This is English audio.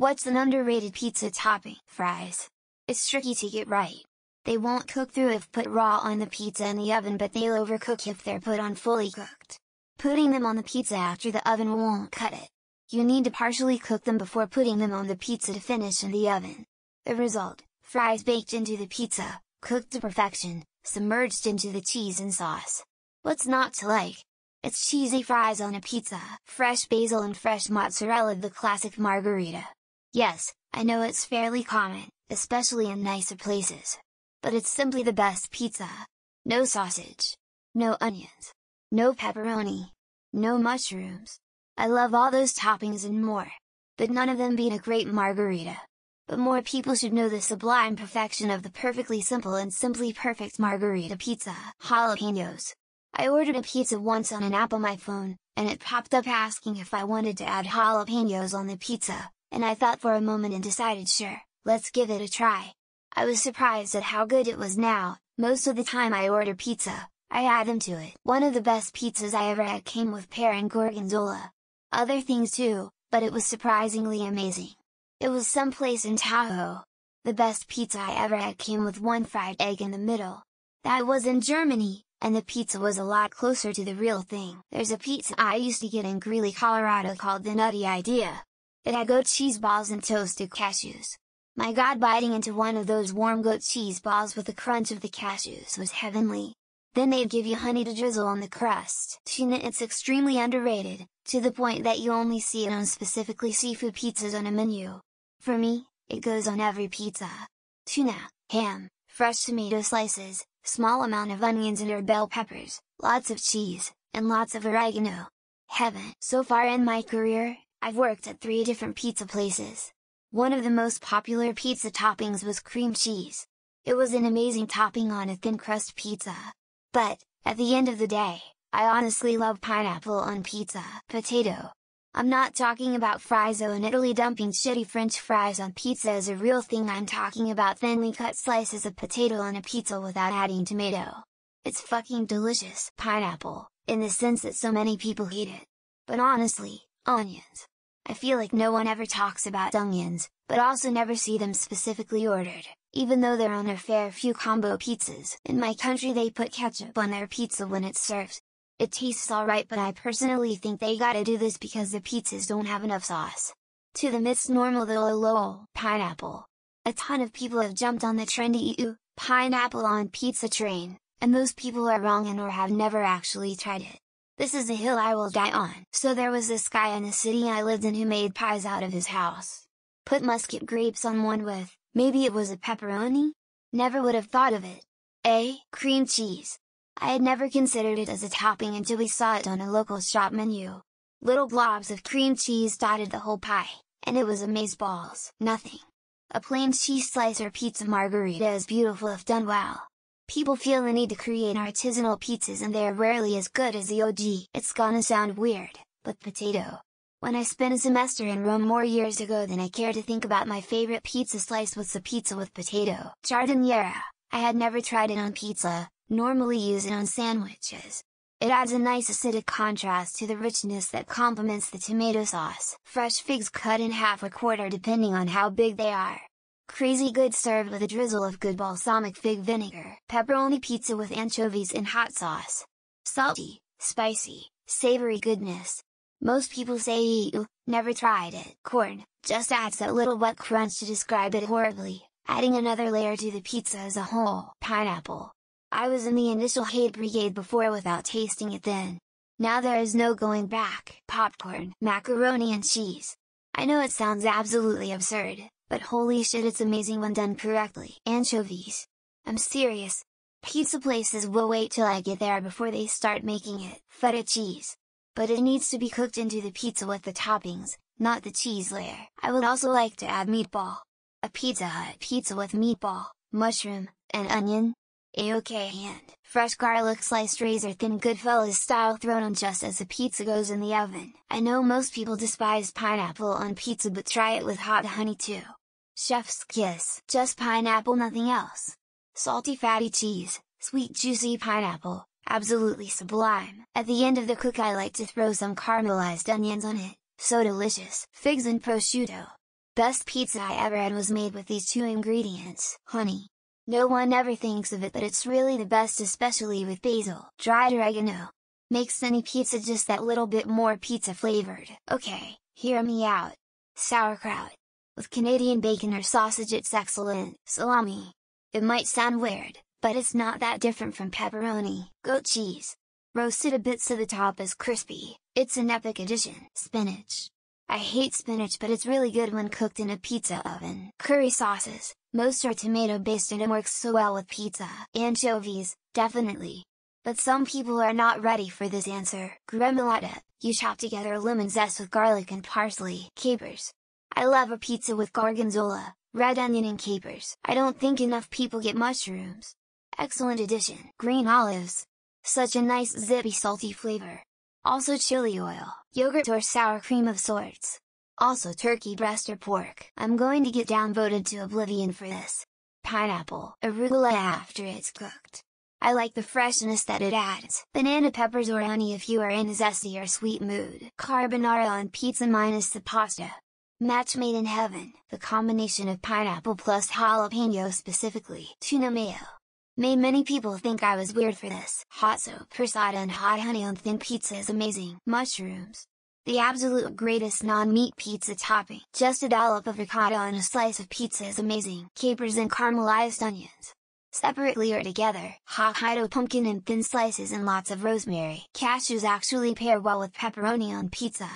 What's an underrated pizza topping? Fries. It's tricky to get right. They won't cook through if put raw on the pizza in the oven, but they'll overcook if they're put on fully cooked. Putting them on the pizza after the oven won't cut it. You need to partially cook them before putting them on the pizza to finish in the oven. The result: fries baked into the pizza, cooked to perfection, submerged into the cheese and sauce. What's not to like? It's cheesy fries on a pizza, fresh basil and fresh mozzarella, the classic margherita. Yes, I know it's fairly common, especially in nicer places. But it's simply the best pizza. No sausage. No onions. No pepperoni. No mushrooms. I love all those toppings and more. But none of them beat a great margherita. But more people should know the sublime perfection of the perfectly simple and simply perfect margherita pizza. Jalapenos. I ordered a pizza once on an app on my phone, and it popped up asking if I wanted to add jalapenos on the pizza, and I thought for a moment and decided sure, let's give it a try. I was surprised at how good it was. Now, most of the time I order pizza, I add them to it. One of the best pizzas I ever had came with pear and gorgonzola. Other things too, but it was surprisingly amazing. It was someplace in Tahoe. The best pizza I ever had came with one fried egg in the middle. That was in Germany, and the pizza was a lot closer to the real thing. There's a pizza I used to get in Greeley, Colorado called the Nutty Idea. It had goat cheese balls and toasted cashews. My God, biting into one of those warm goat cheese balls with the crunch of the cashews was heavenly. Then they'd give you honey to drizzle on the crust. Tuna. It's extremely underrated, to the point that you only see it on specifically seafood pizzas on a menu. For me, it goes on every pizza. Tuna, ham, fresh tomato slices, small amount of onions and bell peppers, lots of cheese, and lots of oregano. Heaven! So far in my career, I've worked at 3 different pizza places. One of the most popular pizza toppings was cream cheese. It was an amazing topping on a thin crust pizza. But, at the end of the day, I honestly love pineapple on pizza. Potato. I'm not talking about fries though. In Italy, dumping shitty French fries on pizza is a real thing. I'm talking about thinly cut slices of potato on a pizza without adding tomato. It's fucking delicious. Pineapple, in the sense that so many people hate it. But honestly, onions. I feel like no one ever talks about onions, but also never see them specifically ordered, even though they're on a fair few combo pizzas. In my country they put ketchup on their pizza when it's served. It tastes alright, but I personally think they gotta do this because the pizzas don't have enough sauce. To them it's normal though. Lol. Pineapple. A ton of people have jumped on the trendy pineapple on pizza train, and those people are wrong and or have never actually tried it. This is a hill I will die on. So there was this guy in the city I lived in who made pies out of his house. Put muscat grapes on one with, maybe it was a pepperoni? Never would have thought of it. Cream cheese. I had never considered it as a topping until we saw it on a local shop menu. Little globs of cream cheese dotted the whole pie, and it was amazeballs. Nothing. A plain cheese slice or pizza margherita is beautiful if done well. People feel the need to create artisanal pizzas and they are rarely as good as the OG. It's gonna sound weird, but potato. When I spent a semester in Rome more years ago than I care to think about, my favorite pizza slice was the pizza with potato. Giardiniera. I had never tried it on pizza, normally use it on sandwiches. It adds a nice acidic contrast to the richness that complements the tomato sauce. Fresh figs cut in half or quarter depending on how big they are. Crazy good, served with a drizzle of good balsamic fig vinegar. Pepperoni pizza with anchovies and hot sauce. Salty, spicy, savory goodness. Most people say ew, never tried it. Corn, just adds that little wet crunch to describe it horribly, adding another layer to the pizza as a whole. Pineapple. I was in the initial hate brigade before without tasting it then. Now there is no going back. Popcorn, macaroni and cheese. I know it sounds absolutely absurd, but holy shit, it's amazing when done correctly. Anchovies. I'm serious. Pizza places will wait till I get there before they start making it. Feta cheese. But it needs to be cooked into the pizza with the toppings, not the cheese layer. I would also like to add meatball. A Pizza Hut pizza with meatball, mushroom, and onion? A-okay. And fresh garlic sliced razor thin Goodfellas style thrown on just as the pizza goes in the oven. I know most people despise pineapple on pizza, but try it with hot honey too. Chef's kiss. Just pineapple, nothing else. Salty fatty cheese, sweet juicy pineapple, absolutely sublime. At the end of the cook I like to throw some caramelized onions on it, so delicious. Figs and prosciutto. Best pizza I ever had was made with these two ingredients, honey. No one ever thinks of it, but it's really the best, especially with basil, dried oregano. Makes any pizza just that little bit more pizza flavored. Okay, hear me out. Sauerkraut. With Canadian bacon or sausage it's excellent. Salami. It might sound weird, but it's not that different from pepperoni. Goat cheese. Roasted a bit so the top is crispy, it's an epic addition. Spinach. I hate spinach, but it's really good when cooked in a pizza oven. Curry sauces. Most are tomato based and it works so well with pizza. Anchovies, definitely. But some people are not ready for this answer. Gremolata. You chop together lemon zest with garlic and parsley. Capers. I love a pizza with gorgonzola, red onion and capers. I don't think enough people get mushrooms. Excellent addition. Green olives. Such a nice zippy salty flavor. Also chili oil, yogurt or sour cream of sorts. Also turkey breast or pork. I'm going to get downvoted to oblivion for this. Pineapple, arugula after it's cooked. I like the freshness that it adds. Banana peppers or honey if you are in a zesty or sweet mood. Carbonara on pizza minus the pasta. Match made in heaven, the combination of pineapple plus jalapeno, specifically tuna mayo. Made many people think I was weird for this. Hot soap, persada and hot honey on thin pizza is amazing. Mushrooms. The absolute greatest non-meat pizza topping. Just a dollop of ricotta on a slice of pizza is amazing. Capers and caramelized onions. Separately or together. Hokkaido pumpkin in thin slices and lots of rosemary. Cashews actually pair well with pepperoni on pizza.